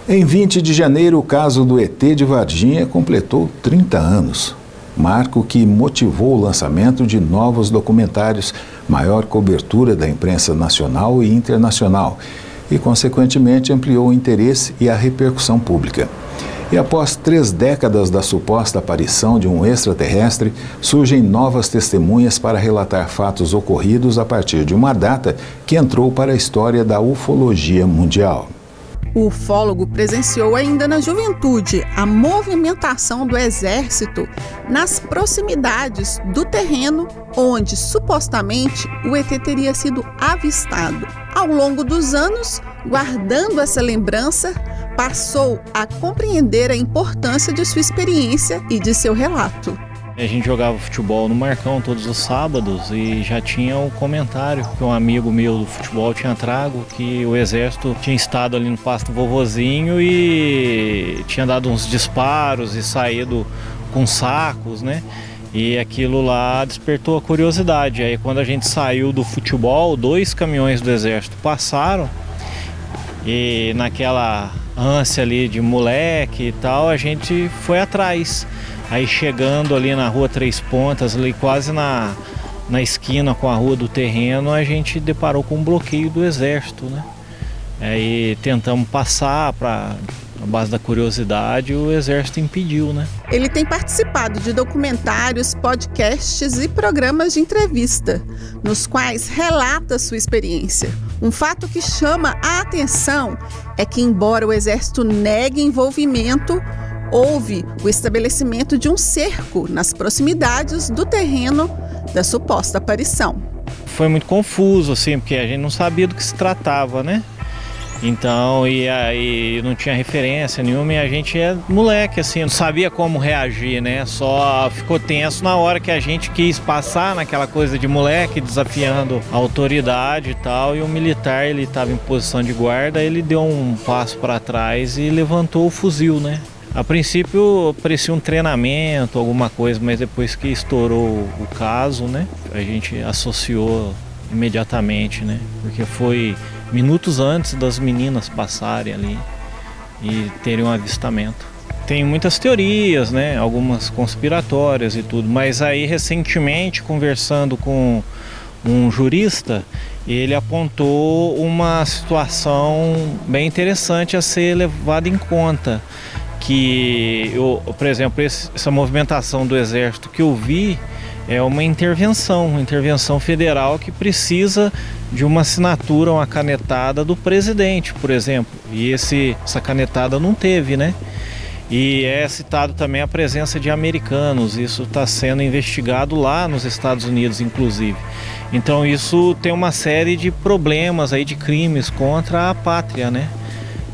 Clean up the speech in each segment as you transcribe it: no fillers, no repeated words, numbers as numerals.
Em 20 de janeiro, o caso do ET de Varginha completou 30 anos. Marco que motivou o lançamento de novos documentários, maior cobertura da imprensa nacional e internacional e, consequentemente, ampliou o interesse e a repercussão pública. E após 3 décadas da suposta aparição de um extraterrestre, surgem novas testemunhas para relatar fatos ocorridos a partir de uma data que entrou para a história da ufologia mundial. O ufólogo presenciou ainda na juventude a movimentação do exército nas proximidades do terreno onde supostamente o ET teria sido avistado. Ao longo dos anos, guardando essa lembrança, passou a compreender a importância de sua experiência e de seu relato. A gente jogava futebol no Marcão todos os sábados e já tinha um comentário que um amigo meu do futebol tinha trago que o exército tinha estado ali no pasto vovozinho e tinha dado uns disparos e saído com sacos, né? E aquilo lá despertou a curiosidade. Aí quando a gente saiu do futebol, 2 caminhões do exército passaram e naquela ânsia ali de moleque e tal, a gente foi atrás. Aí chegando ali na rua Três Pontas, ali quase na esquina com a rua do terreno, a gente deparou com um bloqueio do exército, né? Aí tentamos passar para a base da curiosidade, o exército impediu, né? Ele tem participado de documentários, podcasts e programas de entrevista, nos quais relata sua experiência. Um fato que chama a atenção é que, embora o exército negue envolvimento, houve o estabelecimento de um cerco nas proximidades do terreno da suposta aparição. Foi muito confuso, assim, porque a gente não sabia do que se tratava, né? Então, e aí não tinha referência nenhuma e a gente é moleque, assim, não sabia como reagir, né? Só ficou tenso na hora que a gente quis passar naquela coisa de moleque, desafiando a autoridade e tal, e o militar, ele estava em posição de guarda, ele deu um passo para trás e levantou o fuzil, né? A princípio parecia um treinamento, alguma coisa, mas depois que estourou o caso, né, a gente associou imediatamente, né, porque foi minutos antes das meninas passarem ali e terem um avistamento. Tem muitas teorias, né, algumas conspiratórias e tudo, mas aí recentemente, conversando com um jurista, ele apontou uma situação bem interessante a ser levada em conta. Que, por exemplo, essa movimentação do exército que eu vi é uma intervenção federal que precisa de uma assinatura, uma canetada do presidente, por exemplo. E essa canetada não teve, né? E é citado também a presença de americanos, isso está sendo investigado lá nos Estados Unidos, inclusive. Então isso tem uma série de problemas aí, de crimes contra a pátria, né?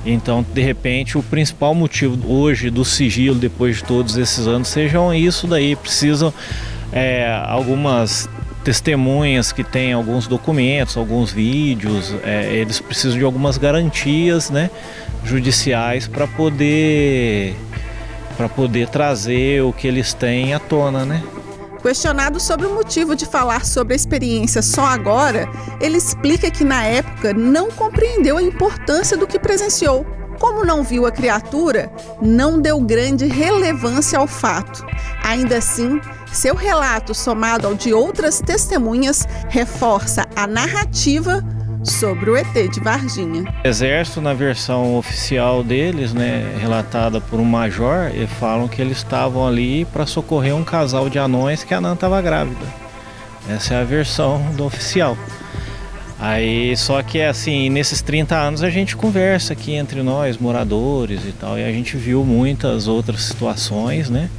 Então, de repente, o principal motivo hoje do sigilo, depois de todos esses anos, sejam isso daí. Precisam algumas testemunhas que têm alguns documentos, alguns vídeos, eles precisam de algumas garantias, né, judiciais para poder trazer o que eles têm à tona, né? Questionado sobre o motivo de falar sobre a experiência só agora, ele explica que na época não compreendeu a importância do que presenciou. Como não viu a criatura, não deu grande relevância ao fato. Ainda assim, seu relato, somado ao de outras testemunhas, reforça a narrativa sobre o ET de Varginha. O Exército, na versão oficial deles, né, relatada por um major, eles falam que eles estavam ali para socorrer um casal de anões que a anã estava grávida. Essa é a versão do oficial. Aí, só que assim, nesses 30 anos a gente conversa aqui entre nós, moradores e tal, e a gente viu muitas outras situações, né,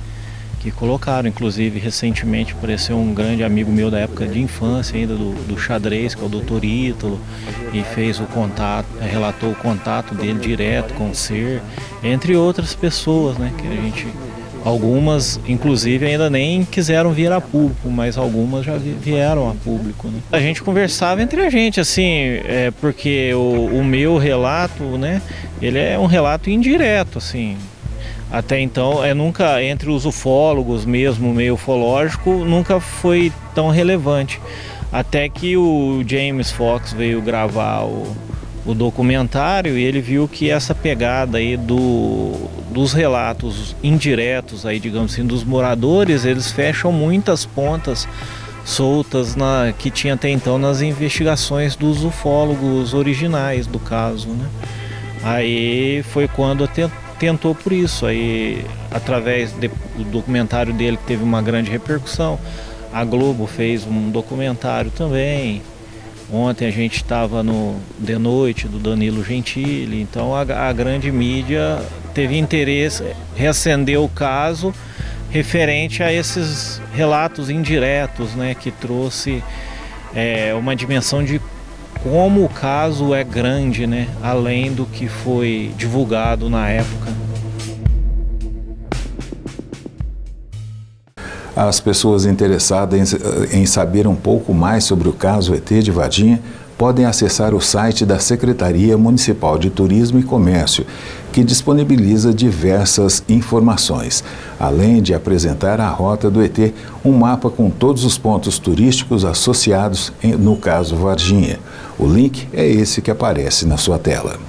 que colocaram. Inclusive, recentemente apareceu um grande amigo meu da época de infância ainda do xadrez, que é o Dr. Ítalo, e fez o contato, relatou o contato dele direto com o ser, entre outras pessoas, né, que a gente, algumas inclusive ainda nem quiseram vir a público, mas algumas já vieram a público, né? A gente conversava entre a gente, assim, porque o meu relato, né, ele é um relato indireto, assim. Até então, nunca, entre os ufólogos mesmo, o meio ufológico, nunca foi tão relevante. Até que o James Fox veio gravar o documentário e ele viu que essa pegada aí dos relatos indiretos aí, digamos assim, dos moradores, eles fecham muitas pontas soltas que tinha até então nas investigações dos ufólogos originais do caso, né? Aí foi quando tentou por isso, aí através do documentário dele que teve uma grande repercussão, a Globo fez um documentário também. Ontem a gente estava no De Noite, do Danilo Gentili, então a grande mídia teve interesse, reacendeu o caso referente a esses relatos indiretos, né, que trouxe uma dimensão de como o caso é grande, né, além do que foi divulgado na época. As pessoas interessadas em saber um pouco mais sobre o caso ET de Varginha podem acessar o site da Secretaria Municipal de Turismo e Comércio, que disponibiliza diversas informações, além de apresentar a rota do ET, um mapa com todos os pontos turísticos associados no caso Varginha. O link é esse que aparece na sua tela.